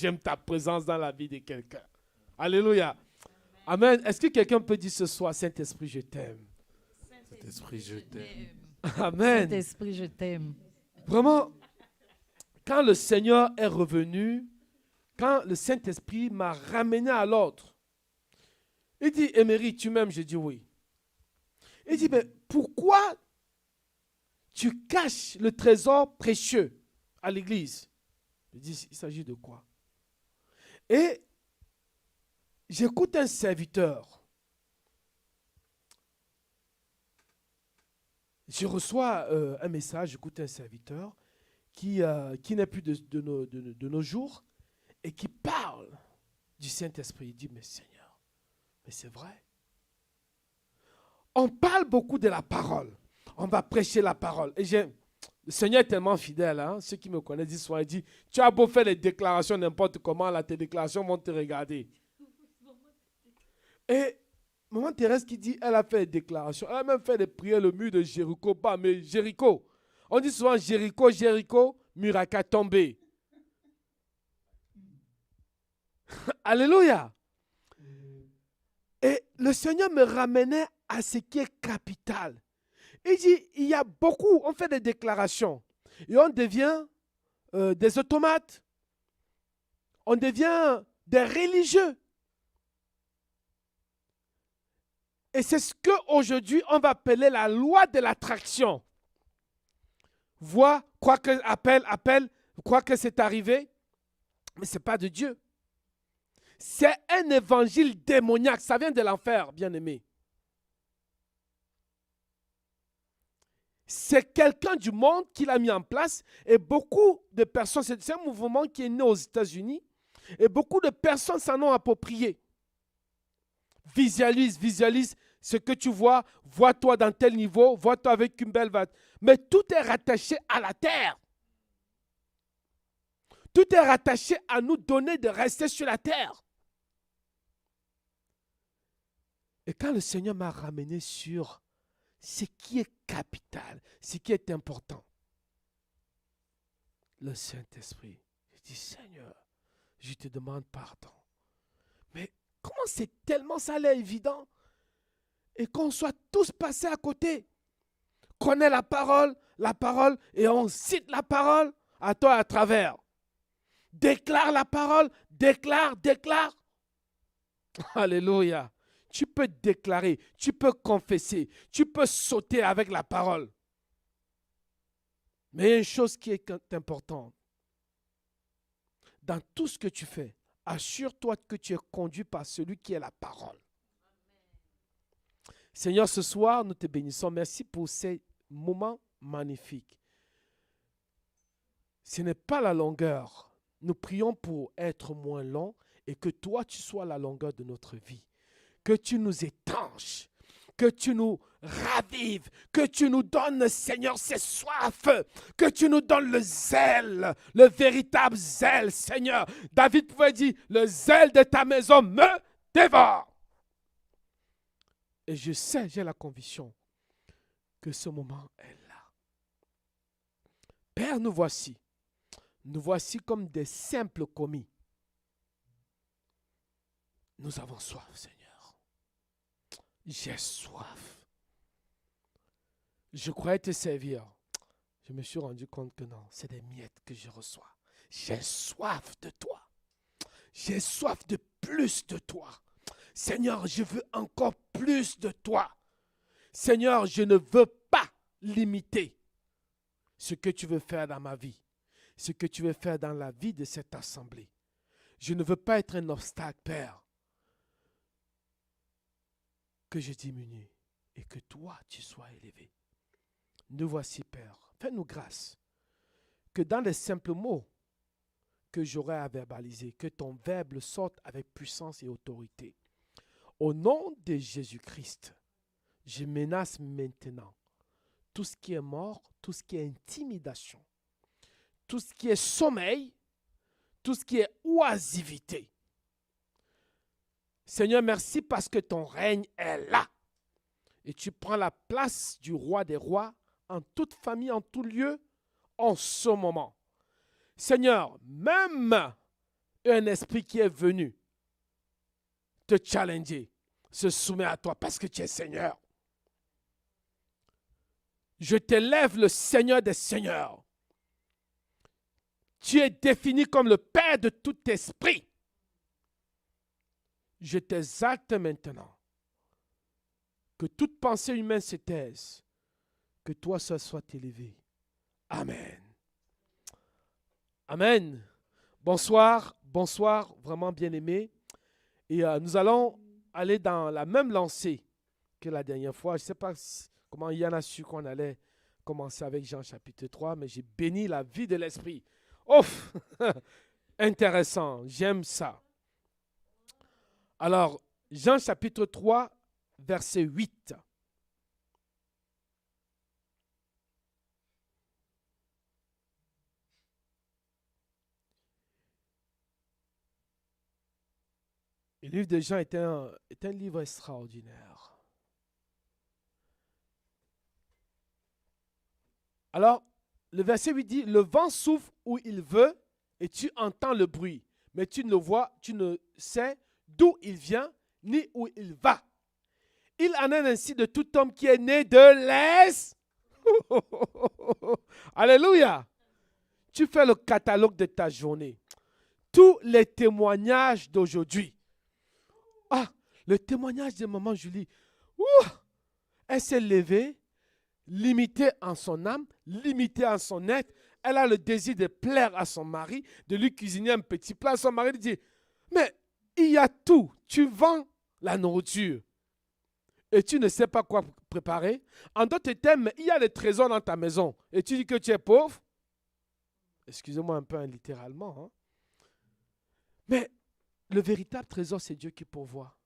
J'aime ta présence dans la vie de quelqu'un. Alléluia. Amen. Est-ce que quelqu'un peut dire ce soir, Saint-Esprit, je t'aime? Saint-Esprit, je t'aime. Amen. Saint-Esprit, je t'aime. Vraiment, quand le Seigneur est revenu, quand le Saint-Esprit m'a ramené à l'ordre, il dit, Émery, tu m'aimes? Je dis oui. Il dit, mais pourquoi tu caches le trésor précieux à l'église? Je dis, il s'agit de quoi? Et j'écoute un serviteur. Je reçois un message, j'écoute un serviteur qui n'est plus de nos jours et qui parle du Saint-Esprit. Il dit, mais Seigneur, mais c'est vrai. On parle beaucoup de la parole. On va prêcher la parole. Et le Seigneur est tellement fidèle. Hein? Ceux qui me connaissent disent souvent, il dit, tu as beau faire des déclarations n'importe comment, là, tes déclarations vont te regarder. Et Maman Thérèse qui dit, elle a fait des déclarations. Elle a même fait des prières, le mur de Jéricho. Pas, mais Jéricho. On dit souvent Jéricho, Jéricho, mur a qu'à tomber. Alléluia. Et le Seigneur me ramenait à ce qui est capital. Il dit, il y a beaucoup, on fait des déclarations. Et on devient des automates. On devient des religieux. Et c'est ce qu'aujourd'hui, on va appeler la loi de l'attraction. Vois, crois que appelle, crois que c'est arrivé. Mais ce n'est pas de Dieu. C'est un évangile démoniaque. Ça vient de l'enfer, bien-aimé. C'est quelqu'un du monde qui l'a mis en place. Et beaucoup de personnes, c'est un mouvement qui est né aux États-Unis. Et beaucoup de personnes s'en ont approprié. Visualise ce que tu vois. Vois-toi dans tel niveau. Vois-toi avec une belle vague. Mais tout est rattaché à la terre. Tout est rattaché à nous donner de rester sur la terre. Et quand le Seigneur m'a ramené sur ce qui est capital, ce qui est important, le Saint-Esprit, je dis, Seigneur, je te demande pardon. Mais comment c'est tellement ça l'air évident et qu'on soit tous passés à côté. Connais la parole, et on cite la parole à toi à travers. Déclare la parole, déclare. Alléluia. Tu peux déclarer, tu peux confesser, tu peux sauter avec la parole. Mais il y a une chose qui est importante. Dans tout ce que tu fais, assure-toi que tu es conduit par celui qui est la parole. Seigneur, ce soir, nous te bénissons. Merci pour ces moments magnifiques. Ce n'est pas la longueur. Nous prions pour être moins long et que toi, tu sois la longueur de notre vie. Que tu nous étanches, que tu nous ravives, que tu nous donnes, Seigneur, ces soifs, que tu nous donnes le zèle, le véritable zèle, Seigneur. David pouvait dire, le zèle de ta maison me dévore. Et je sais, j'ai la conviction que ce moment est là. Père, nous voici. Nous voici comme des simples commis. Nous avons soif, Seigneur. J'ai soif. Je croyais te servir. Je me suis rendu compte que non, c'est des miettes que je reçois. J'ai soif de toi. J'ai soif de plus de toi. Seigneur, je veux encore plus de toi. Seigneur, je ne veux pas limiter ce que tu veux faire dans ma vie, ce que tu veux faire dans la vie de cette assemblée. Je ne veux pas être un obstacle, Père. Que je diminue et que toi, tu sois élevé. Nous voici, Père. Fais-nous grâce que dans les simples mots que j'aurai à verbaliser, que ton verbe sorte avec puissance et autorité. Au nom de Jésus-Christ, je menace maintenant tout ce qui est mort, tout ce qui est intimidation, tout ce qui est sommeil, tout ce qui est oisivité. Seigneur, merci parce que ton règne est là. Et tu prends la place du roi des rois en toute famille, en tout lieu, en ce moment. Seigneur, même et un esprit qui est venu te challenger se soumet à toi parce que tu es Seigneur. Je t'élève le Seigneur des Seigneurs. Tu es défini comme le Père de tout esprit. Je t'exalte maintenant. Que toute pensée humaine se taise. Que toi seul sois élevé. Amen. Amen. Bonsoir, bonsoir, vraiment bien-aimés. Et nous allons aller dans la même lancée que la dernière fois. Je ne sais pas comment Yann a su qu'on allait commencer avec Jean chapitre 3, mais j'ai béni la vie de l'esprit. Ouf! Intéressant, j'aime ça. Alors, Jean chapitre 3, verset 8. Le livre de Jean est un livre extraordinaire. Alors, le verset 8 dit, le vent souffle où il veut et tu entends le bruit, mais tu ne le vois, tu ne sais d'où il vient ni où il va. Il en est ainsi de tout homme qui est né de l'Est. Alléluia. Tu fais le catalogue de ta journée. Tous les témoignages d'aujourd'hui. Ah, le témoignage de maman Julie. Elle s'est levée, limitée en son âme, limitée en son être. Elle a le désir de plaire à son mari, de lui cuisiner un petit plat. Son mari lui dit, mais il y a tout. Tu vends la nourriture et tu ne sais pas quoi préparer. En d'autres termes, il y a des trésors dans ta maison et tu dis que tu es pauvre. Excusez-moi un peu hein, littéralement. Hein. Mais le véritable trésor, c'est Dieu qui pourvoit.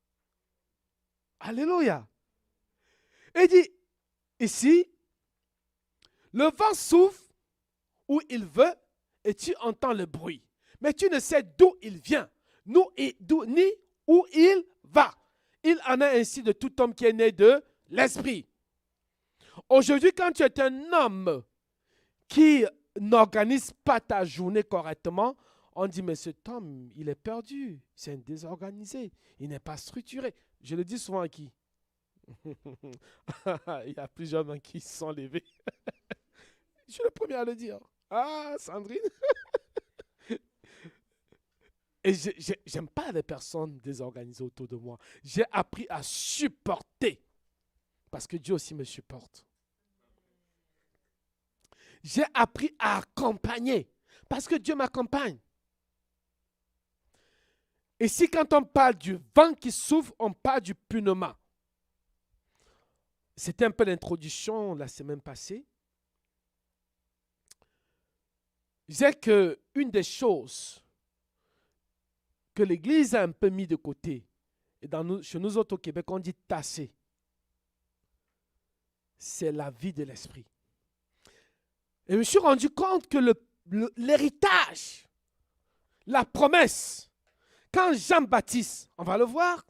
Alléluia. Et il dit, ici, le vent souffle où il veut et tu entends le bruit. Mais tu ne sais d'où il vient, ni où il va. Il en est ainsi de tout homme qui est né de l'esprit. Aujourd'hui, quand tu es un homme qui n'organise pas ta journée correctement, on dit, mais cet homme, il est perdu, c'est désorganisé, il n'est pas structuré. Je le dis souvent à qui? Il y a plusieurs mains qui se sont levées. Je suis le premier à le dire. Ah, Sandrine. Et j'aime pas les personnes désorganisées autour de moi. J'ai appris à supporter. Parce que Dieu aussi me supporte. J'ai appris à accompagner. Parce que Dieu m'accompagne. Et si quand on parle du vent qui souffle, on parle du pneuma. C'était un peu l'introduction la semaine passée. Je disais qu'une des choses que l'Église a un peu mis de côté, et chez nous autres au Québec, on dit tasser, c'est la vie de l'esprit. Et je me suis rendu compte que l'héritage, la promesse, quand Jean-Baptiste, on va le voir,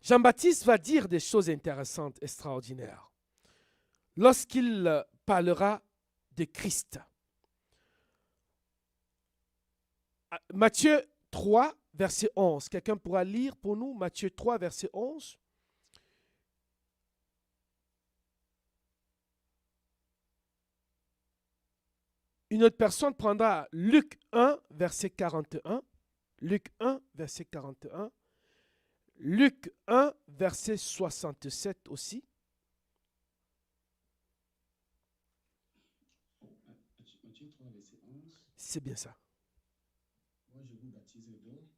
Jean-Baptiste va dire des choses intéressantes, extraordinaires, lorsqu'il parlera de Christ. Matthieu 3, verset 11. Quelqu'un pourra lire pour nous Matthieu 3, verset 11. Une autre personne prendra Luc 1, verset 41. Luc 1, verset 41. Luc 1, verset 67 aussi. Matthieu 3, verset 11. C'est bien ça. Moi, je vous baptise d'eau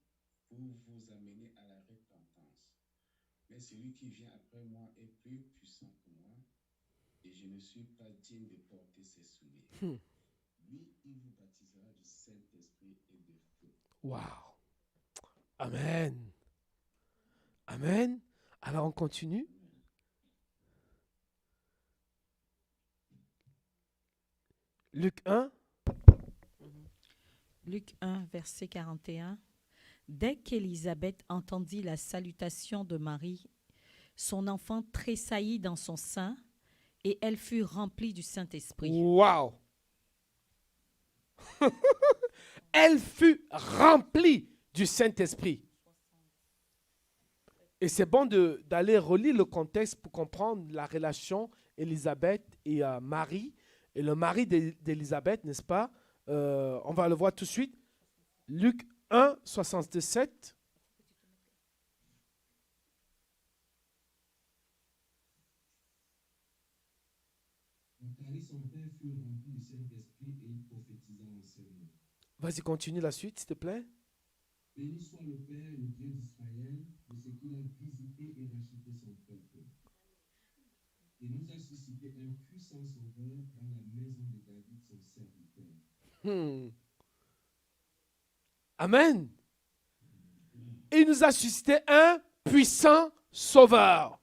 pour vous amener à la repentance. Mais celui qui vient après moi est plus puissant que moi, et je ne suis pas digne de porter ses souliers. Lui, il vous baptisera du Saint-Esprit et de feu. Wow. Amen. Amen. Alors on continue. Luc 1. Luc 1, verset 41. Dès qu'Élisabeth entendit la salutation de Marie, son enfant tressaillit dans son sein et elle fut remplie du Saint-Esprit. Wow. elle fut remplie du Saint-Esprit. Et c'est bon d'aller relire le contexte pour comprendre la relation Élisabeth et Marie. Et le mari d'Élisabeth, n'est-ce pas? On va le voir tout de suite. Luc 1, 67. Zacharie, son père, fut rempli du Saint-Esprit et il prophétisa en ces mots. Vas-y, continue la suite, s'il te plaît. Béni soit le Père, le Dieu d'Israël, de ce qu'il a visité et racheté son peuple. Il nous a suscité un puissant sauveur dans la maison de David, son serviteur. Amen. Il nous a suscité un puissant sauveur.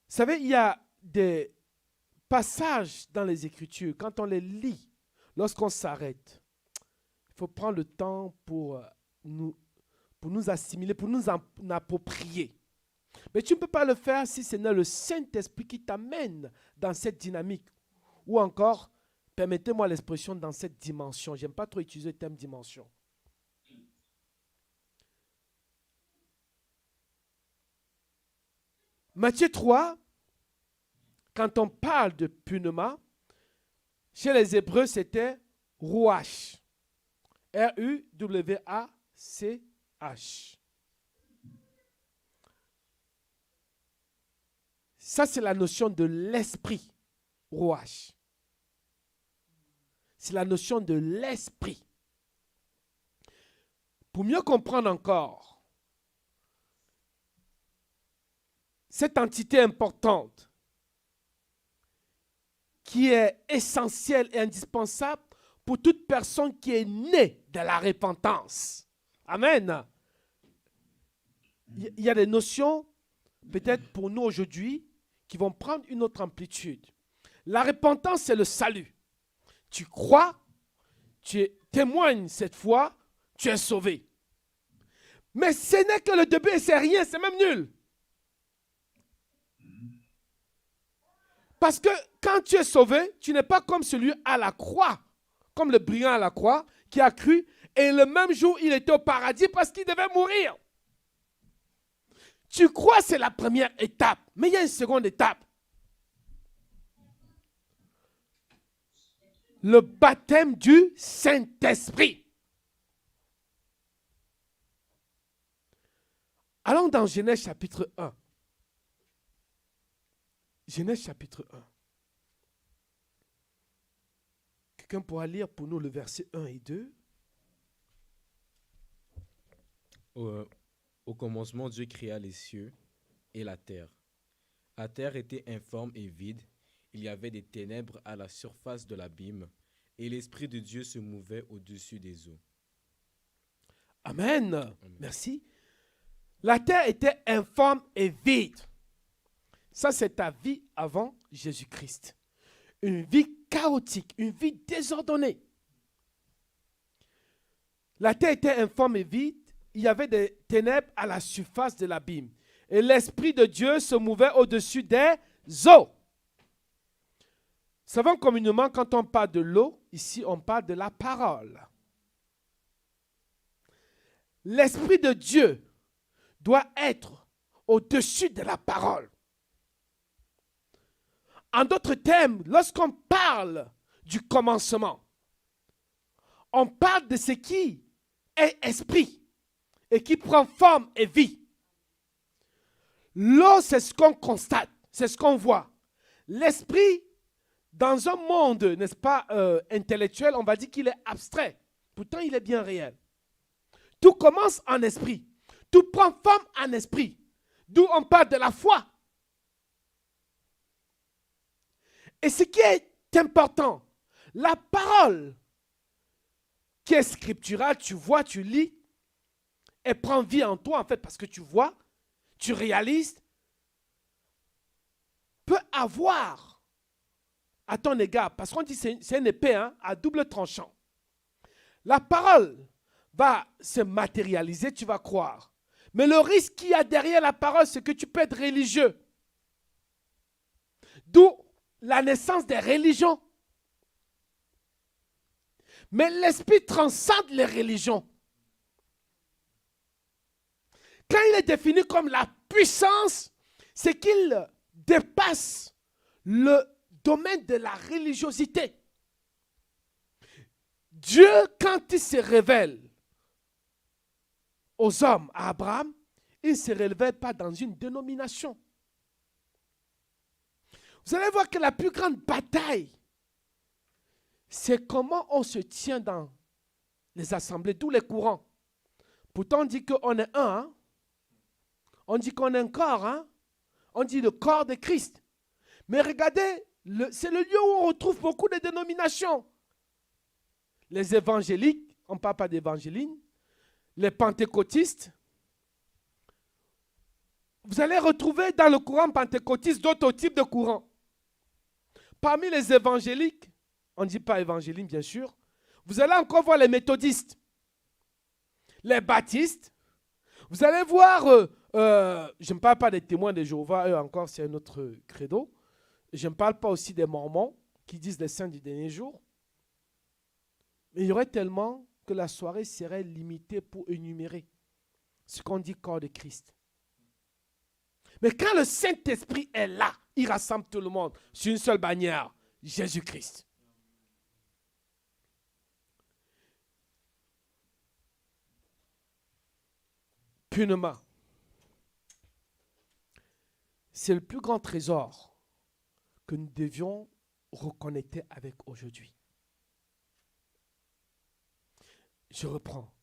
Vous savez, il y a des passages dans les Écritures, quand on les lit, lorsqu'on s'arrête, il faut prendre le temps pour nous assimiler, pour nous en approprier. Mais tu ne peux pas le faire si ce n'est le Saint-Esprit qui t'amène dans cette dynamique. Ou encore, permettez-moi l'expression dans cette dimension. Je n'aime pas trop utiliser le terme dimension. Matthieu 3, quand on parle de pneuma, chez les Hébreux, c'était rouach. R-U-W-A-C-H. Ça, c'est la notion de l'esprit, rouach. C'est la notion de l'esprit. Pour mieux comprendre encore, cette entité importante qui est essentielle et indispensable pour toute personne qui est née de la repentance. Amen. Il y a des notions, peut-être pour nous aujourd'hui, qui vont prendre une autre amplitude. La repentance, c'est le salut. Tu crois, tu témoignes cette foi, tu es sauvé. Mais ce n'est que le début et c'est rien, c'est même nul. Parce que quand tu es sauvé, tu n'es pas comme celui à la croix, comme le brigand à la croix qui a cru et le même jour il était au paradis parce qu'il devait mourir. Tu crois c'est la première étape, mais il y a une seconde étape. Le baptême du Saint-Esprit. Allons dans Genèse chapitre 1. Genèse chapitre 1. Quelqu'un pourra lire pour nous le verset 1 et 2. Au commencement, Dieu créa les cieux et la terre. La terre était informe et vide. Il y avait des ténèbres à la surface de l'abîme, et l'Esprit de Dieu se mouvait au-dessus des eaux. Amen. Merci. La terre était informe et vide. Ça, c'est ta vie avant Jésus-Christ. Une vie chaotique, une vie désordonnée. La terre était informe et vide. Il y avait des ténèbres à la surface de l'abîme. Et l'Esprit de Dieu se mouvait au-dessus des eaux. Nous savons communément, quand on parle de l'eau, ici, on parle de la parole. L'Esprit de Dieu doit être au-dessus de la parole. En d'autres termes, lorsqu'on parle du commencement, on parle de ce qui est esprit et qui prend forme et vie. L'eau, c'est ce qu'on constate, c'est ce qu'on voit. L'esprit, dans un monde, n'est-ce pas, intellectuel, on va dire qu'il est abstrait. Pourtant, il est bien réel. Tout commence en esprit. Tout prend forme en esprit. D'où on parle de la foi. Et ce qui est important, la parole qui est scripturale, tu vois, tu lis, elle prend vie en toi, en fait, parce que tu vois, tu réalises, peut avoir à ton égard, parce qu'on dit que c'est une épée à double tranchant. La parole va se matérialiser, tu vas croire. Mais le risque qu'il y a derrière la parole, c'est que tu peux être religieux. D'où la naissance des religions. Mais l'esprit transcende les religions. Quand il est défini comme la puissance, c'est qu'il dépasse le domaine de la religiosité. Dieu, quand il se révèle aux hommes, à Abraham, il ne se révèle pas dans une dénomination. Vous allez voir que la plus grande bataille, c'est comment on se tient dans les assemblées, tous les courants. Pourtant, on dit qu'on est un. Hein? On dit qu'on est un corps. Hein? On dit le corps de Christ. Mais regardez, c'est le lieu où on retrouve beaucoup de dénominations. Les évangéliques, on ne parle pas d'évangéline. Les pentecôtistes. Vous allez retrouver dans le courant pentecôtiste d'autres types de courants. Parmi les évangéliques, on ne dit pas évangéline bien sûr, vous allez encore voir les méthodistes, les baptistes. Vous allez voir, je ne parle pas des témoins de Jéhovah, eux encore c'est un autre credo. Je ne parle pas aussi des mormons qui disent les saints du dernier jour. Mais il y aurait tellement que la soirée serait limitée pour énumérer ce qu'on dit corps de Christ. Mais quand le Saint-Esprit est là, il rassemble tout le monde sur une seule bannière, Jésus-Christ. Pneuma. C'est le plus grand trésor que nous devions reconnecter avec aujourd'hui. Je reprends.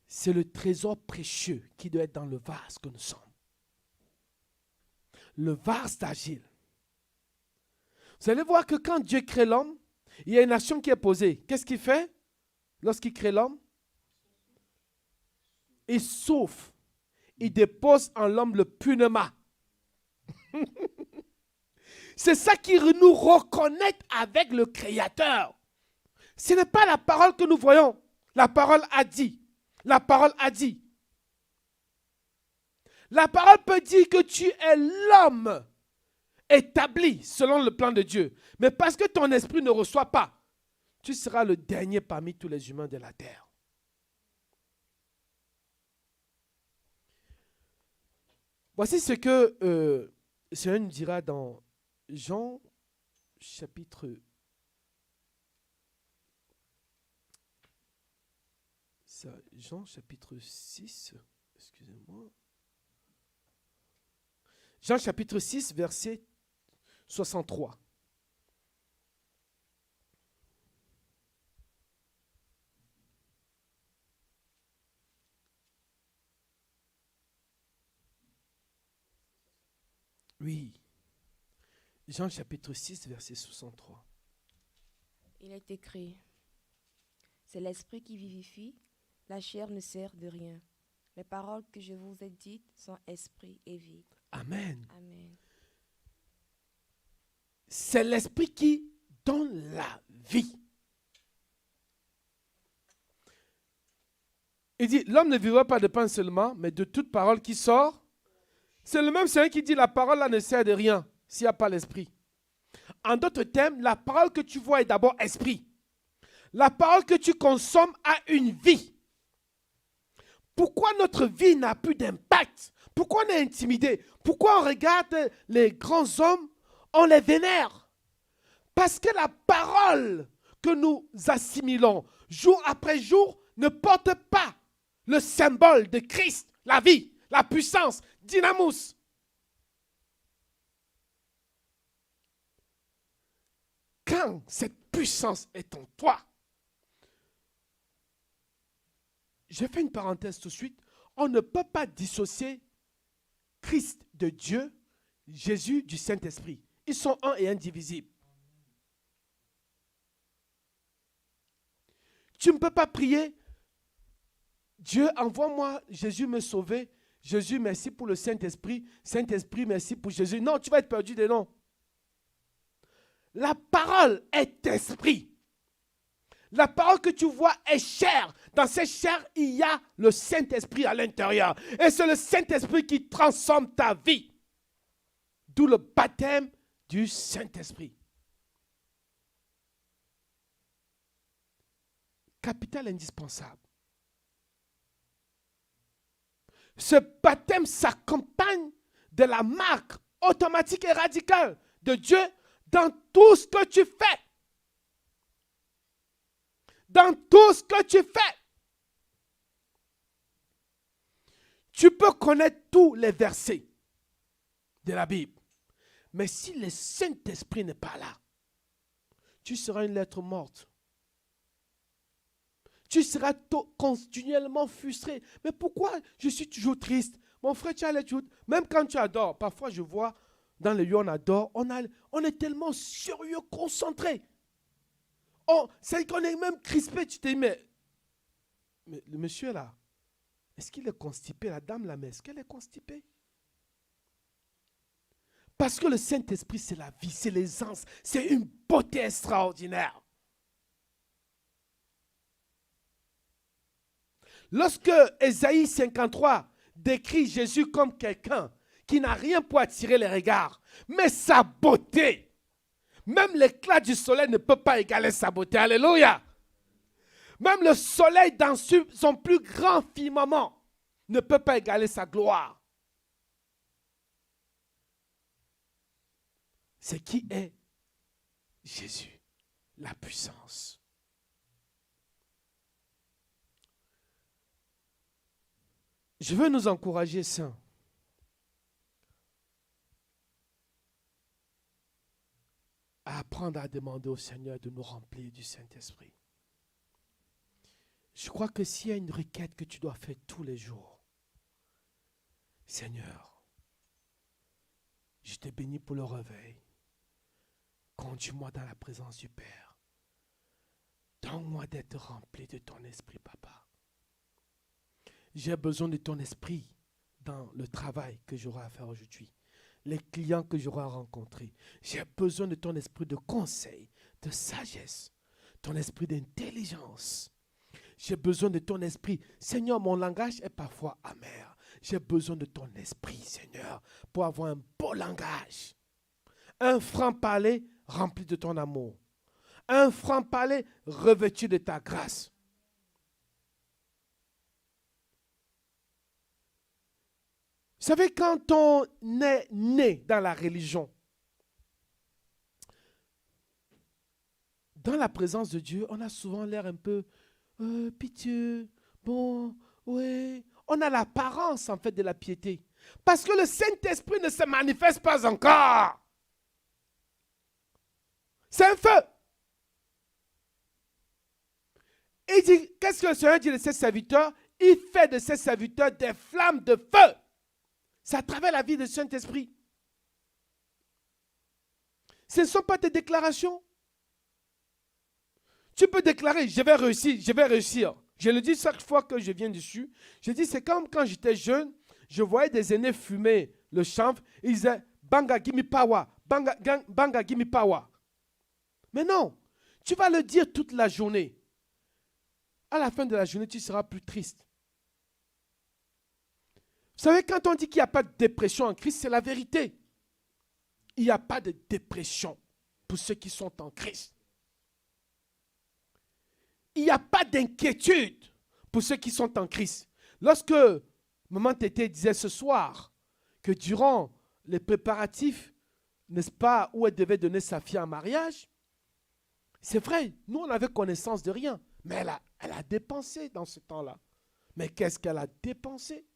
C'est le trésor précieux qui doit être dans le vase que nous sommes. Le vase d'Agile. Vous allez voir que quand Dieu crée l'homme, il y a une action qui est posée. Qu'est-ce qu'il fait lorsqu'il crée l'homme? Il souffle. Il dépose en l'homme le pneuma. C'est ça qui nous reconnecte avec le Créateur. Ce n'est pas la parole que nous voyons. La parole a dit. La parole a dit. La parole peut dire que tu es l'homme établi selon le plan de Dieu. Mais parce que ton esprit ne reçoit pas, tu seras le dernier parmi tous les humains de la terre. Voici ce que le Seigneur nous dira dans Jean chapitre 6, excusez-moi. Jean chapitre 6, verset 63. Oui. Jean chapitre 6, verset 63. Il est écrit, c'est l'esprit qui vivifie, la chair ne sert de rien. Les paroles que je vous ai dites sont esprit et vie. Amen. Amen. C'est l'esprit qui donne la vie. Il dit, l'homme ne vivra pas de pain seulement, mais de toute parole qui sort. C'est le même Seigneur qui dit, la parole là ne sert de rien s'il n'y a pas l'esprit. En d'autres termes, la parole que tu vois est d'abord esprit. La parole que tu consommes a une vie. Pourquoi notre vie n'a plus d'impact? Pourquoi on est intimidé? Pourquoi on regarde les grands hommes, on les vénère? Parce que la parole que nous assimilons jour après jour ne porte pas le symbole de Christ, la vie, la puissance, dynamus. Quand cette puissance est en toi, je fais une parenthèse tout de suite, on ne peut pas dissocier Christ de Dieu, Jésus du Saint-Esprit. Ils sont un et indivisibles. Tu ne peux pas prier, Dieu envoie-moi Jésus me sauver, Jésus merci pour le Saint-Esprit, Saint-Esprit merci pour Jésus. Non, tu vas être perdu de nom. La parole est esprit. La parole que tu vois est chair. Dans cette chair, il y a le Saint-Esprit à l'intérieur. Et c'est le Saint-Esprit qui transforme ta vie. D'où le baptême du Saint-Esprit. capital indispensable. Ce baptême s'accompagne de la marque automatique et radicale de Dieu dans tout ce que tu fais. Dans tout ce que tu fais. Tu peux connaître tous les versets de la Bible. Mais si le Saint-Esprit n'est pas là, tu seras une lettre morte. Tu seras continuellement frustré. Mais pourquoi je suis toujours triste? Mon frère, tu as l'air toujours... Même quand tu adores, parfois je vois dans les lieux on adore, on est tellement sérieux, concentré. C'est qu'on est même crispé. Tu te dis, mais le monsieur là, est-ce qu'il est constipé? La dame là, mais est-ce qu'elle est constipée? Parce que le Saint-Esprit, c'est la vie, c'est l'aisance, c'est une beauté extraordinaire. Lorsque Ésaïe 53 décrit Jésus comme quelqu'un qui n'a rien pour attirer les regards, mais sa beauté, même l'éclat du soleil ne peut pas égaler sa beauté. Alléluia. Même le soleil dans son plus grand firmament ne peut pas égaler sa gloire. C'est qui est Jésus, la puissance. Je veux nous encourager, saints, à apprendre à demander au Seigneur de nous remplir du Saint-Esprit. Je crois que s'il y a une requête que tu dois faire tous les jours, Seigneur, je te bénis pour le réveil. Conduis-moi dans la présence du Père. Donne-moi d'être rempli de ton esprit, Papa. J'ai besoin de ton esprit dans le travail que j'aurai à faire aujourd'hui. Les clients que j'aurai à rencontrer. J'ai besoin de ton esprit de conseil, de sagesse, ton esprit d'intelligence. J'ai besoin de ton esprit. Seigneur, mon langage est parfois amer. J'ai besoin de ton esprit, Seigneur, pour avoir un beau langage. Un franc-parler rempli de ton amour. Un franc-parler revêtu de ta grâce. Vous savez, quand on est né dans la religion, dans la présence de Dieu, on a souvent l'air un peu pitié, bon, oui. On a l'apparence en fait de la piété. Parce que le Saint-Esprit ne se manifeste pas encore. C'est un feu. Il dit, qu'est-ce que le Seigneur dit de ses serviteurs? Il fait de ses serviteurs des flammes de feu. C'est à travers la vie du Saint-Esprit. Ce ne sont pas tes déclarations. Tu peux déclarer, je vais réussir, je vais réussir. Je le dis chaque fois que je viens dessus. Je dis, c'est comme quand j'étais jeune, je voyais des aînés fumer le chanvre. Ils disaient, banga, give me power. Banga, give me power. Mais non, tu vas le dire toute la journée. À la fin de la journée, tu seras plus triste. Vous savez, quand on dit qu'il n'y a pas de dépression en Christ, c'est la vérité. Il n'y a pas de dépression pour ceux qui sont en Christ. Il n'y a pas d'inquiétude pour ceux qui sont en Christ. Lorsque Maman Tété disait ce soir que durant les préparatifs, n'est-ce pas, où elle devait donner sa fille en mariage, c'est vrai, nous on avait connaissance de rien, mais elle a dépensé dans ce temps-là. Mais qu'est-ce qu'elle a dépensé?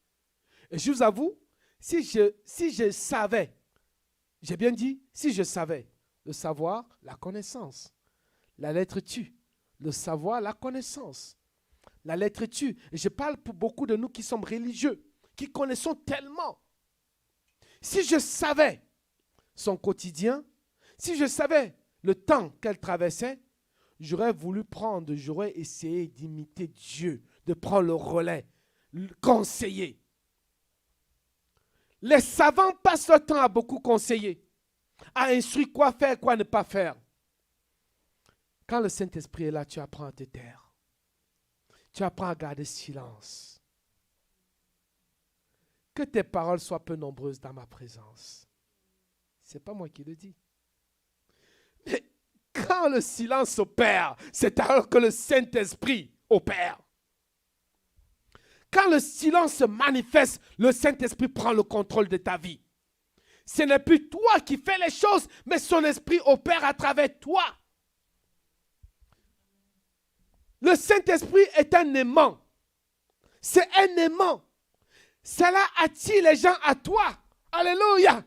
Et je vous avoue, si je savais, j'ai bien dit, si je savais, le savoir, la connaissance. La lettre tue. Le savoir, la connaissance. La lettre tue. Et je parle pour beaucoup de nous qui sommes religieux, qui connaissons tellement. Si je savais son quotidien, si je savais le temps qu'elle traversait, j'aurais essayé d'imiter Dieu, de prendre le relais, le conseiller. Les savants passent leur temps à beaucoup conseiller, à instruire quoi faire, quoi ne pas faire. Quand le Saint-Esprit est là, tu apprends à te taire. Tu apprends à garder silence. Que tes paroles soient peu nombreuses dans ma présence. Ce n'est pas moi qui le dis. Mais quand le silence s'opère, c'est alors que le Saint-Esprit opère. Quand le silence se manifeste, le Saint-Esprit prend le contrôle de ta vie. Ce n'est plus toi qui fais les choses, mais son esprit opère à travers toi. Le Saint-Esprit est un aimant. C'est un aimant. Cela attire les gens à toi. Alléluia.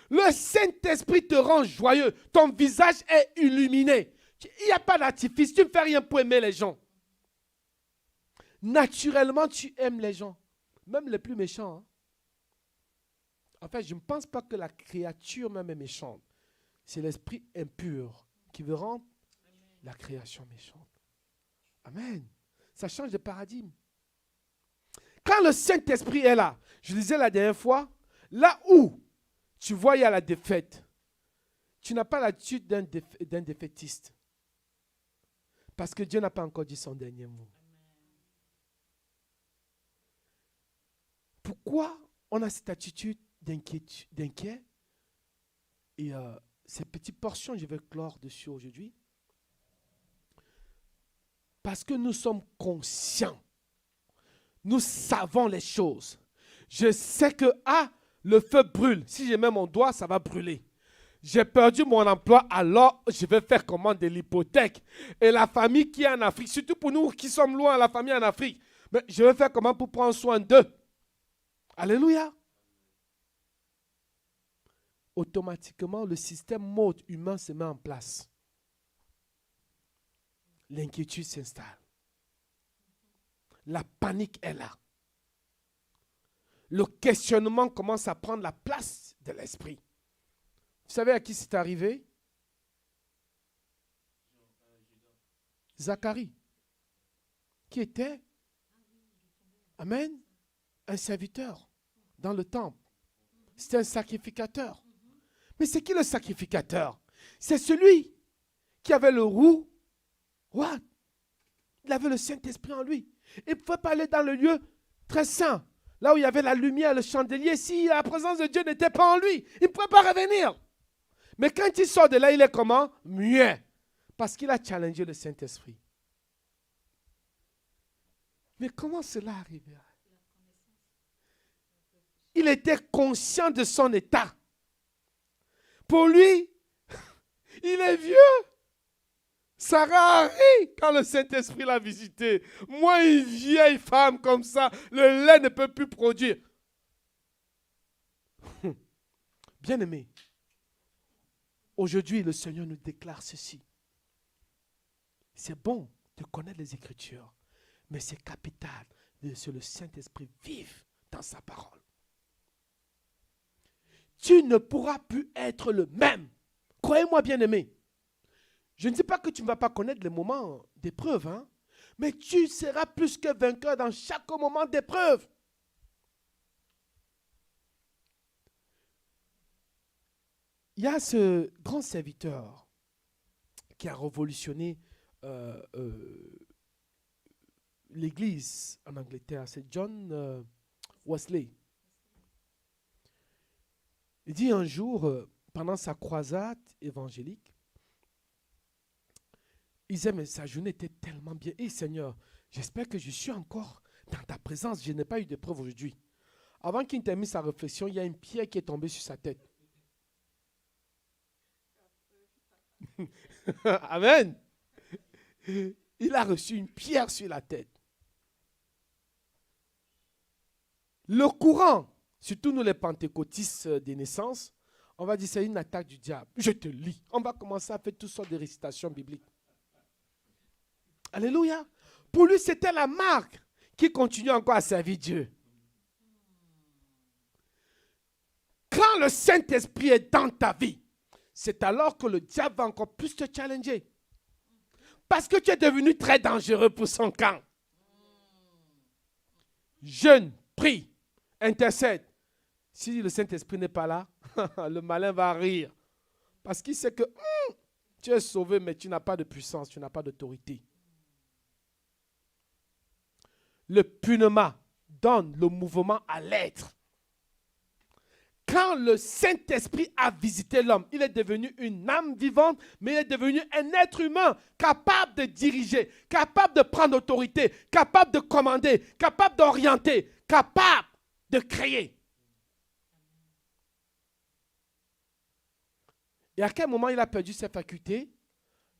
Le Saint-Esprit te rend joyeux. Ton visage est illuminé. Il n'y a pas d'artifice. Tu ne fais rien pour aimer les gens. Naturellement, tu aimes les gens. Même les plus méchants. Hein. En fait, je ne pense pas que la créature même est méchante. C'est l'esprit impur qui veut rendre la création méchante. Amen. Ça change de paradigme. Quand le Saint-Esprit est là, je disais la dernière fois, là où tu vois il y a la défaite, tu n'as pas l'attitude d'un défaitiste. Parce que Dieu n'a pas encore dit son dernier mot. Pourquoi on a cette attitude d'inquiet? Et ces petites portions, je vais clore dessus aujourd'hui. Parce que nous sommes conscients. Nous savons les choses. Je sais que, le feu brûle. Si je mets mon doigt, ça va brûler. J'ai perdu mon emploi, alors je vais faire comment de l'hypothèque. Et la famille qui est en Afrique, surtout pour nous qui sommes loin, la famille en Afrique, mais je vais faire comment pour prendre soin d'eux. Alléluia. Automatiquement, le système mode humain se met en place. L'inquiétude s'installe. La panique est là. Le questionnement commence à prendre la place de l'esprit. Vous savez à qui c'est arrivé? Zacharie, qui était, amen, un serviteur dans le temple. C'était un sacrificateur. Mais c'est qui le sacrificateur? C'est celui qui avait le roux. What? Il avait le Saint-Esprit en lui. Il pouvait pas aller dans le lieu très saint, là où il y avait la lumière, le chandelier. Si la présence de Dieu n'était pas en lui, il ne pouvait pas revenir. Mais quand il sort de là, il est comment? Muet. Parce qu'il a challengé le Saint-Esprit. Mais comment cela arriverait? Il était conscient de son état. Pour lui, il est vieux. Sarah a ri quand le Saint-Esprit l'a visité. Moi, une vieille femme comme ça, le lait ne peut plus produire. Bien-aimé, aujourd'hui, le Seigneur nous déclare ceci. C'est bon de connaître les Écritures, mais c'est capital de laisser le Saint-Esprit vivre dans sa parole. Tu ne pourras plus être le même. Croyez-moi, bien-aimé. Je ne dis pas que tu ne vas pas connaître les moments d'épreuve, hein, mais tu seras plus que vainqueur dans chaque moment d'épreuve. Il y a ce grand serviteur qui a révolutionné l'Église en Angleterre. C'est John Wesley. Il dit un jour, pendant sa croisade évangélique, il disait, mais sa journée était tellement bien. Et Seigneur, j'espère que je suis encore dans ta présence. Je n'ai pas eu d'épreuve aujourd'hui. Avant qu'il termine sa réflexion, il y a une pierre qui est tombée sur sa tête. Amen. Il a reçu une pierre sur la tête. Le courant, surtout nous les pentecôtistes des naissances, on va dire c'est une attaque du diable. Je te lis. On va commencer à faire toutes sortes de récitations bibliques. Alléluia. Pour lui, c'était la marque qui continue encore à servir Dieu. Quand le Saint-Esprit est dans ta vie, c'est alors que le diable va encore plus te challenger. Parce que tu es devenu très dangereux pour son camp. Jeûne, prie, intercède. Si le Saint-Esprit n'est pas là, le malin va rire. Parce qu'il sait que tu es sauvé, mais tu n'as pas de puissance, tu n'as pas d'autorité. Le pneuma donne le mouvement à l'être. quand le Saint-Esprit a visité l'homme, il est devenu une âme vivante, mais il est devenu un être humain capable de diriger, capable de prendre autorité, capable de commander, capable d'orienter, capable de créer. Et à quel moment il a perdu ses facultés?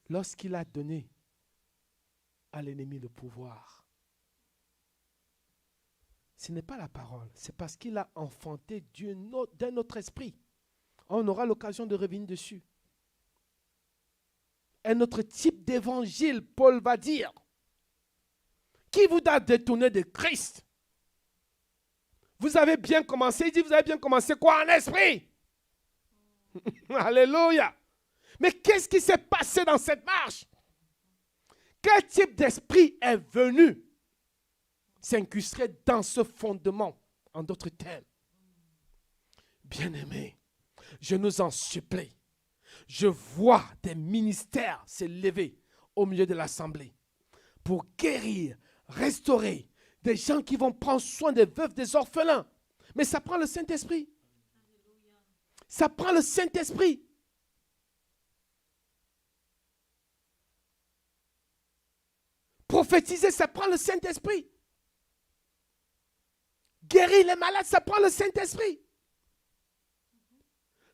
Lorsqu'il a donné à l'ennemi le pouvoir. Ce n'est pas la parole, c'est parce qu'il a enfanté d'un autre esprit. On aura l'occasion de revenir dessus. Un autre type d'évangile, Paul va dire. Qui vous a détourné de Christ? Vous avez bien commencé, il dit, vous avez bien commencé quoi? En esprit. Alléluia. Mais qu'est-ce qui s'est passé dans cette marche? Quel type d'esprit est venu s'incruster dans ce fondement? En d'autres termes, bien-aimés, je nous en supplie, je vois des ministères s'élever au milieu de l'assemblée pour guérir, restaurer, des gens qui vont prendre soin des veuves, des orphelins. Mais ça prend le Saint-Esprit. Ça prend le Saint-Esprit. Prophétiser, ça prend le Saint-Esprit. Guérir les malades, ça prend le Saint-Esprit.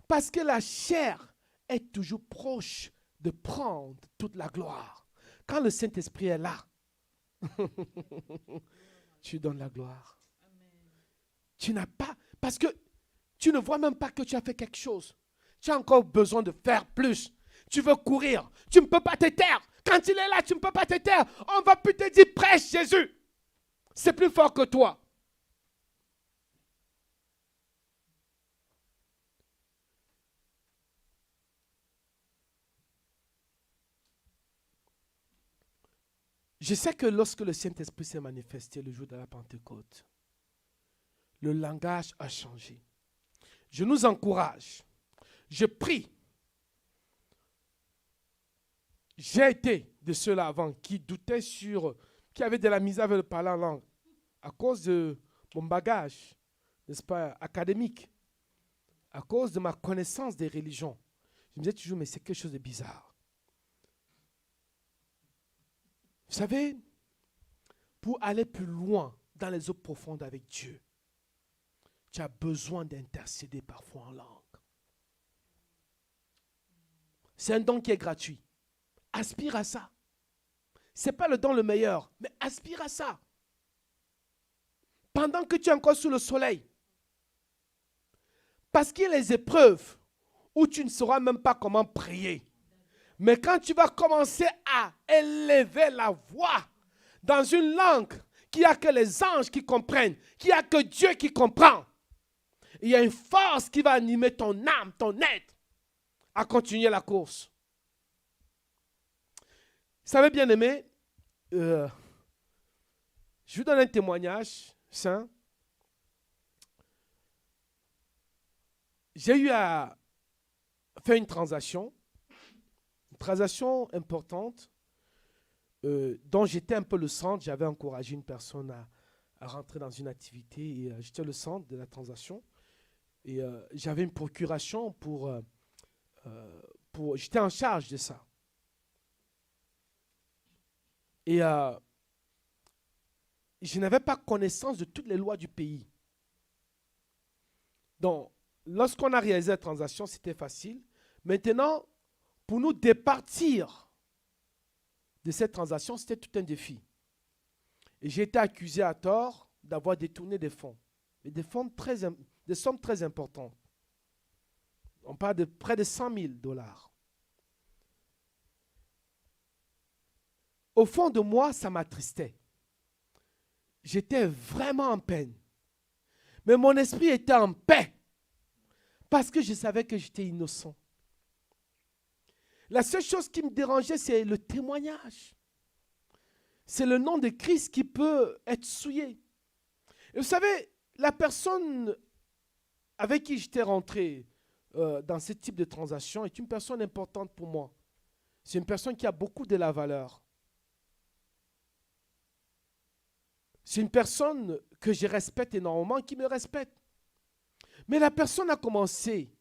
Parce que la chair est toujours proche de prendre toute la gloire. Quand le Saint-Esprit est là, tu donnes la gloire. Tu n'as pas, parce que tu ne vois même pas que tu as fait quelque chose. Tu as encore besoin de faire plus. Tu veux courir, tu ne peux pas te taire. Quand il est là, tu ne peux pas te taire. On va plus te dire prêche Jésus. C'est plus fort que toi. Je sais que lorsque le Saint-Esprit s'est manifesté le jour de la Pentecôte, le langage a changé. Je nous encourage. Je prie. J'ai été de ceux-là avant qui doutaient qui avaient de la misère avec le parler en langue à cause de mon bagage, n'est-ce pas, académique, à cause de ma connaissance des religions. Je me disais toujours, mais c'est quelque chose de bizarre. Vous savez, pour aller plus loin dans les eaux profondes avec Dieu, tu as besoin d'intercéder parfois en langue. C'est un don qui est gratuit. Aspire à ça. Ce n'est pas le don le meilleur, mais aspire à ça. Pendant que tu es encore sous le soleil. Parce qu'il y a les épreuves où tu ne sauras même pas comment prier. Mais quand tu vas commencer à élever la voix dans une langue qu'il n'y a que les anges qui comprennent, qu'il n'y a que Dieu qui comprend, il y a une force qui va animer ton âme, ton être, à continuer la course. Vous savez, bien aimé, je vous donne un témoignage saint. J'ai eu à faire une transaction importante dont j'étais un peu le centre. J'avais encouragé une personne à rentrer dans une activité et j'étais le centre de la transaction. Et j'avais une procuration j'étais en charge de ça. Et je n'avais pas connaissance de toutes les lois du pays. Donc, lorsqu'on a réalisé la transaction, c'était facile. Maintenant, pour nous départir de cette transaction, c'était tout un défi. Et j'ai été accusé à tort d'avoir détourné des fonds. Et des sommes très importantes. On parle de près de 100 000 $. Au fond de moi, ça m'attristait. J'étais vraiment en peine. Mais mon esprit était en paix. Parce que je savais que j'étais innocent. La seule chose qui me dérangeait, c'est le témoignage. C'est le nom de Christ qui peut être souillé. Et vous savez, la personne avec qui j'étais rentré dans ce type de transaction est une personne importante pour moi. C'est une personne qui a beaucoup de la valeur. C'est une personne que je respecte énormément, qui me respecte. Mais la personne a commencé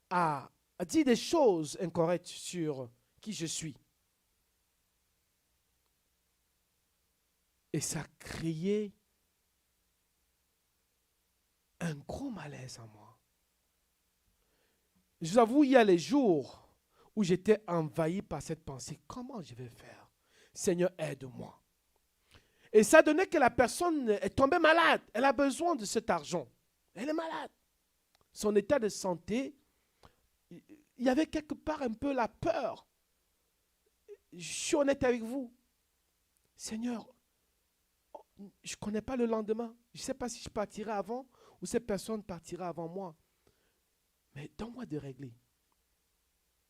à dire des choses incorrectes sur qui je suis. Et ça a créé un gros malaise en moi. Je vous avoue, il y a les jours où j'étais envahi par cette pensée. Comment je vais faire? Seigneur, aide-moi. Et ça donnait que la personne est tombée malade. Elle a besoin de cet argent. Elle est malade. Son état de santé, il y avait quelque part un peu la peur. Je suis honnête avec vous. Seigneur, je ne connais pas le lendemain. Je ne sais pas si je partirai avant ou cette personne partira avant moi. Mais donne-moi de régler.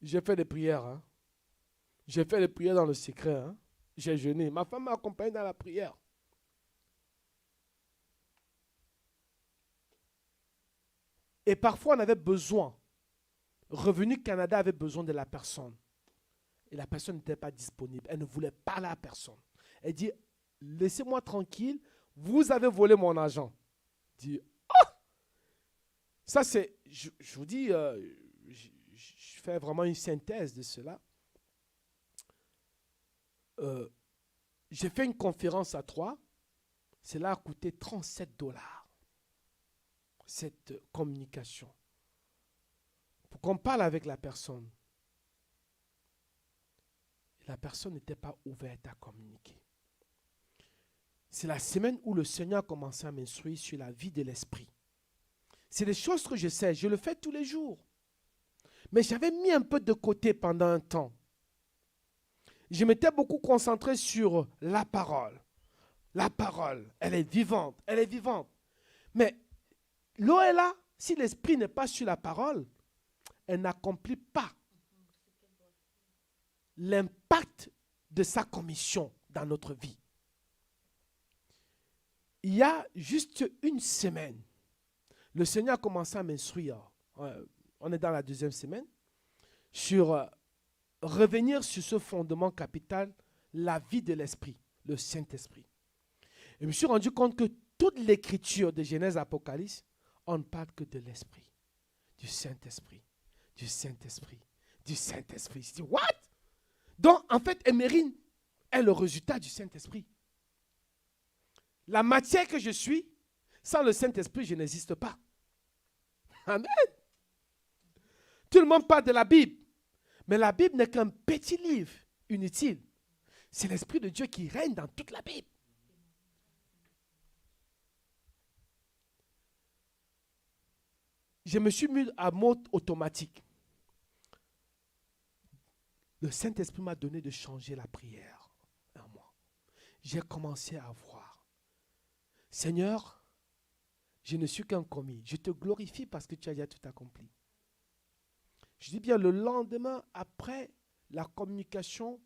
J'ai fait des prières. Hein. J'ai fait des prières dans le secret. Hein. J'ai jeûné. Ma femme m'a accompagné dans la prière. Et parfois, on avait besoin. Revenu Canada avait besoin de la personne. Et la personne n'était pas disponible. Elle ne voulait pas la personne. Elle dit, laissez-moi tranquille. Vous avez volé mon argent. Je dis, ah! Ça c'est, je vous dis, je fais vraiment une synthèse de cela. J'ai fait une conférence à 3. Cela a coûté $37. Cette communication. Pour qu'on parle avec la personne. Et la personne n'était pas ouverte à communiquer. C'est la semaine où le Seigneur a commencé à m'instruire sur la vie de l'esprit. C'est des choses que je sais, je le fais tous les jours. Mais j'avais mis un peu de côté pendant un temps. Je m'étais beaucoup concentré sur la parole. La parole, elle est vivante, elle est vivante. Mais l'eau est là, si l'esprit n'est pas sur la parole, elle n'accomplit pas l'impact de sa commission dans notre vie. Il y a juste une semaine, le Seigneur a commencé à m'instruire. On est dans la 2e semaine. Sur revenir sur ce fondement capital, la vie de l'esprit, le Saint-Esprit. Et je me suis rendu compte que toute l'écriture de Genèse Apocalypse, on ne parle que de l'esprit, du Saint-Esprit, du Saint-Esprit, du Saint-Esprit. Je dis, what? Donc, en fait, Émérine est le résultat du Saint-Esprit. La matière que je suis, sans le Saint-Esprit, je n'existe pas. Amen. Tout le monde parle de la Bible. Mais la Bible n'est qu'un petit livre inutile. C'est l'Esprit de Dieu qui règne dans toute la Bible. Je me suis mis à mode automatique. Le Saint-Esprit m'a donné de changer la prière en moi. J'ai commencé à voir. Seigneur, je ne suis qu'un commis. Je te glorifie parce que tu as déjà tout accompli. Je dis bien le lendemain, après la communication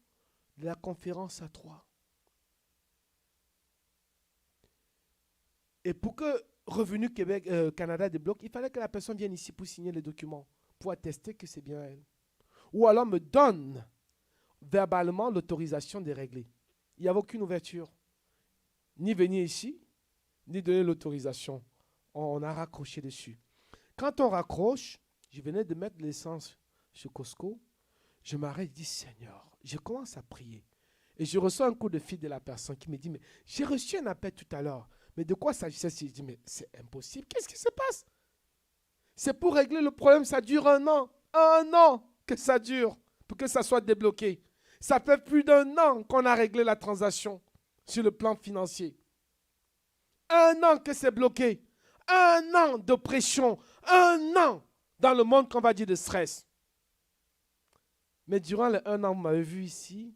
de la conférence à 3. Et pour que Revenu Québec, Canada débloque, il fallait que la personne vienne ici pour signer les documents, pour attester que c'est bien elle. Ou alors me donne verbalement l'autorisation de régler. Il n'y avait aucune ouverture. Ni venir ici, ni donner l'autorisation. On a raccroché dessus. Quand on raccroche, je venais de mettre l'essence chez Costco, je m'arrête et dis, Seigneur, je commence à prier. Et je reçois un coup de fil de la personne qui me dit, mais j'ai reçu un appel tout à l'heure. Mais de quoi s'agissait-il? Je dis, mais c'est impossible. Qu'est-ce qui se passe? C'est pour régler le problème, ça dure 1 an. 1 an que ça dure pour que ça soit débloqué. Ça fait plus d'1 an qu'on a réglé la transaction sur le plan financier. 1 an que c'est bloqué. 1 an d'oppression. 1 an dans le monde qu'on va dire de stress. Mais durant les 1 an, vous m'avez vu ici,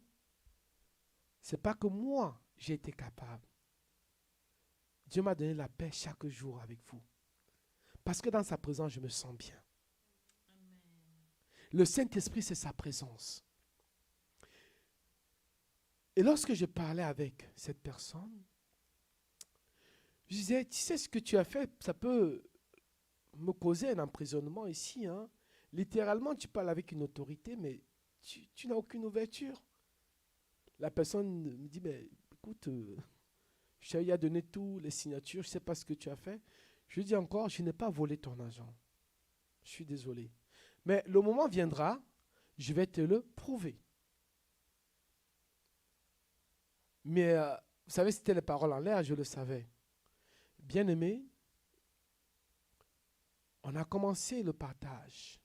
ce n'est pas que moi, j'ai été capable. Dieu m'a donné la paix chaque jour avec vous. Parce que dans sa présence, je me sens bien. Amen. Le Saint-Esprit, c'est sa présence. Et lorsque je parlais avec cette personne, je disais, tu sais ce que tu as fait, ça peut me causer un emprisonnement ici. Hein. Littéralement, tu parles avec une autorité, mais tu n'as aucune ouverture. La personne me dit, mais écoute, je t'ai donné toutes les signatures, je ne sais pas ce que tu as fait. Je lui dis encore, je n'ai pas volé ton argent. Je suis désolé. Mais le moment viendra, je vais te le prouver. Mais vous savez, c'était les paroles en l'air, je le savais. Bien-aimé, on a commencé le partage.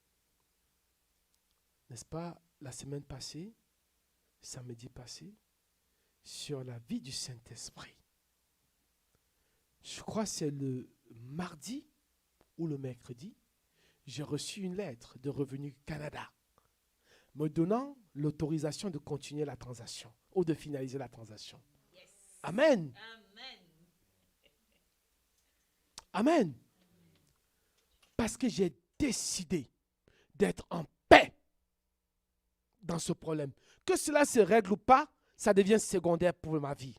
N'est-ce pas, la semaine passée, samedi passé, sur la vie du Saint-Esprit. Je crois que c'est le mardi ou le mercredi, j'ai reçu une lettre de Revenu Canada me donnant l'autorisation de continuer la transaction ou de finaliser la transaction. Yes. Amen. Amen. Amen. Parce que j'ai décidé d'être en paix dans ce problème. Que cela se règle ou pas, ça devient secondaire pour ma vie.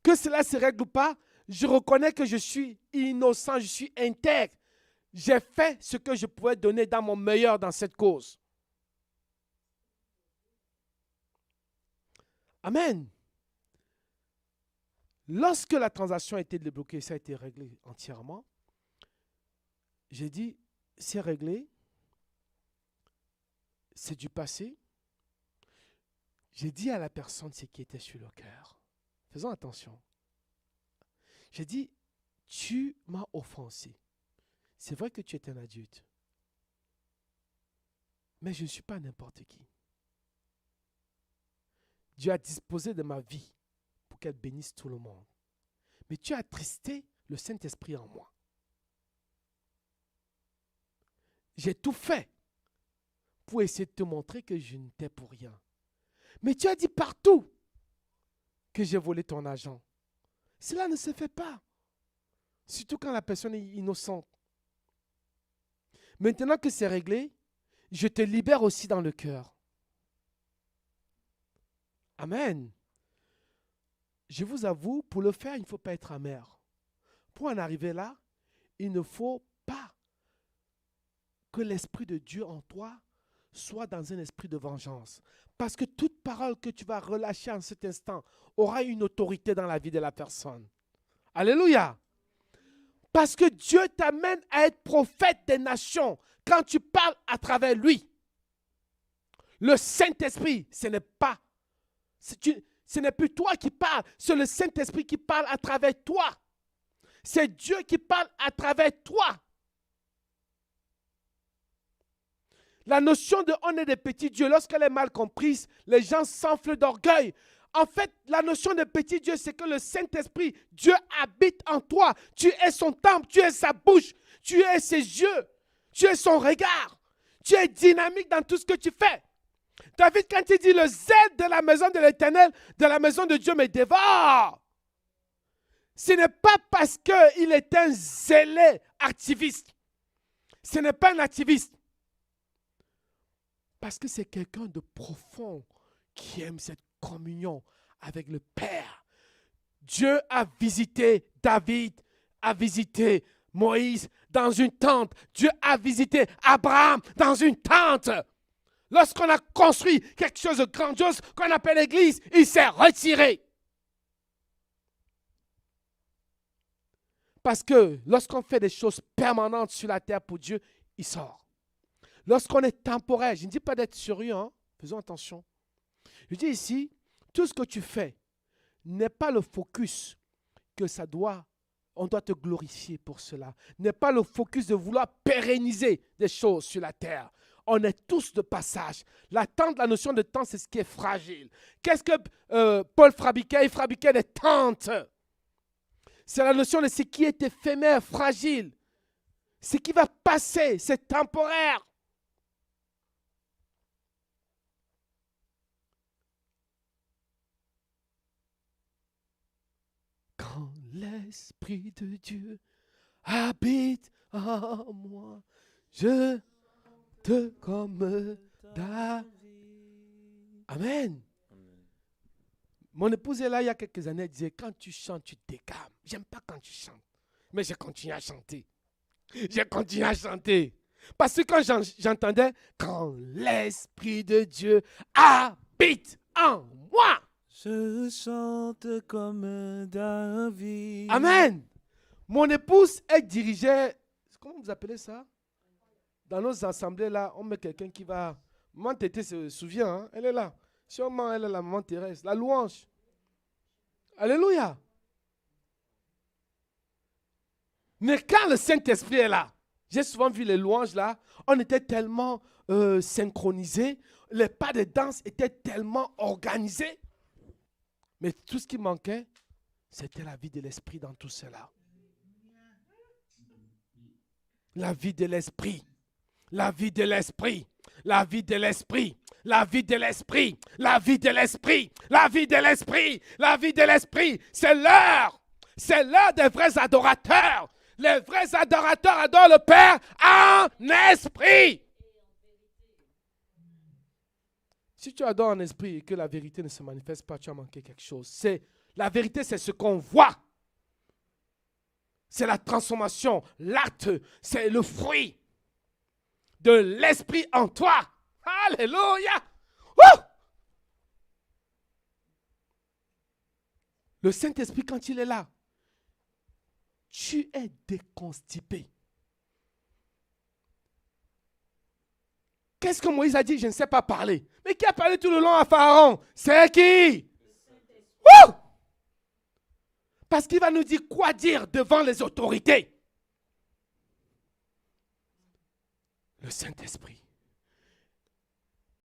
Que cela se règle ou pas, je reconnais que je suis innocent, je suis intègre. J'ai fait ce que je pouvais donner dans mon meilleur dans cette cause. Amen. Lorsque la transaction a été débloquée, ça a été réglé entièrement, j'ai dit, c'est réglé, c'est du passé. J'ai dit à la personne ce qui était sur le cœur. Faisons attention. J'ai dit, tu m'as offensé. C'est vrai que tu es un adulte. Mais je ne suis pas n'importe qui. Dieu a disposé de ma vie pour qu'elle bénisse tout le monde. Mais tu as attristé le Saint-Esprit en moi. J'ai tout fait pour essayer de te montrer que je n'étais pour rien. Mais tu as dit partout que j'ai volé ton argent. Cela ne se fait pas. Surtout quand la personne est innocente. Maintenant que c'est réglé, je te libère aussi dans le cœur. Amen. Je vous avoue, pour le faire, il ne faut pas être amer. Pour en arriver là, il ne faut pas que l'Esprit de Dieu en toi soit dans un esprit de vengeance. Parce que toute parole que tu vas relâcher en cet instant aura une autorité dans la vie de la personne. Alléluia. Parce que Dieu t'amène à être prophète des nations quand tu parles à travers lui. Le Saint-Esprit, ce n'est plus toi qui parles, c'est le Saint-Esprit qui parle à travers toi. C'est Dieu qui parle à travers toi. La notion de on est des petits dieux, lorsqu'elle est mal comprise, les gens s'enflent d'orgueil. En fait, la notion de petit Dieu, c'est que le Saint-Esprit, Dieu habite en toi. Tu es son temple, tu es sa bouche, tu es ses yeux, tu es son regard. Tu es dynamique dans tout ce que tu fais. David, quand il dit le zèle de la maison de l'Éternel, de la maison de Dieu me dévore, ce n'est pas parce qu'il est un zélé activiste. Ce n'est pas un activiste. Parce que c'est quelqu'un de profond qui aime cette communion avec le Père. Dieu a visité David, a visité Moïse dans une tente. Dieu a visité Abraham dans une tente. Lorsqu'on a construit quelque chose de grandiose qu'on appelle l'Église, il s'est retiré. Parce que lorsqu'on fait des choses permanentes sur la terre pour Dieu, il sort. Lorsqu'on est temporaire, je ne dis pas d'être sérieux, hein? Faisons attention. Je dis ici, tout ce que tu fais n'est pas le focus que on doit te glorifier pour cela. N'est pas le focus de vouloir pérenniser des choses sur la terre. On est tous de passage. La notion de temps, c'est ce qui est fragile. Qu'est-ce que Paul fabriquait? Il fabriquait des tentes. C'est la notion de ce qui est éphémère, fragile. Ce qui va passer, c'est temporaire. Quand l'Esprit de Dieu habite en moi, je te comme David. Amen. Mon épouse est là il y a quelques années, elle disait, quand tu chantes, tu dégames. J'aime pas quand tu chantes. Mais j'ai continué à chanter. J'ai continué à chanter. Parce que quand j'entendais, quand l'Esprit de Dieu habite en moi. Je chante comme David. Amen. Mon épouse, elle dirigeait, comment vous appelez ça? Dans nos assemblées là, on met quelqu'un qui va... Maman Tété se souvient, hein? Elle est là. Sûrement, elle est la maman Thérèse, la louange. Alléluia. Mais quand le Saint-Esprit est là, j'ai souvent vu les louanges là, on était tellement synchronisés, les pas de danse étaient tellement organisés. Mais tout ce qui manquait, c'était la vie de l'Esprit dans tout cela. La vie de l'Esprit. La vie de l'Esprit. La vie de l'Esprit. La vie de l'Esprit. La vie de l'Esprit. La vie de l'Esprit. La vie de l'Esprit. C'est l'heure. C'est l'heure des vrais adorateurs. Les vrais adorateurs adorent le Père en esprit. Si tu adores en esprit et que la vérité ne se manifeste pas, tu as manqué quelque chose. La vérité, c'est ce qu'on voit. C'est la transformation, l'acte, c'est le fruit de l'esprit en toi. Alléluia. Woo! Le Saint-Esprit, quand il est là, tu es déconstipé. Qu'est-ce que Moïse a dit? Je ne sais pas parler. Mais qui a parlé tout le long à Pharaon? C'est qui? Woo! Parce qu'il va nous dire quoi dire devant les autorités. Le Saint-Esprit.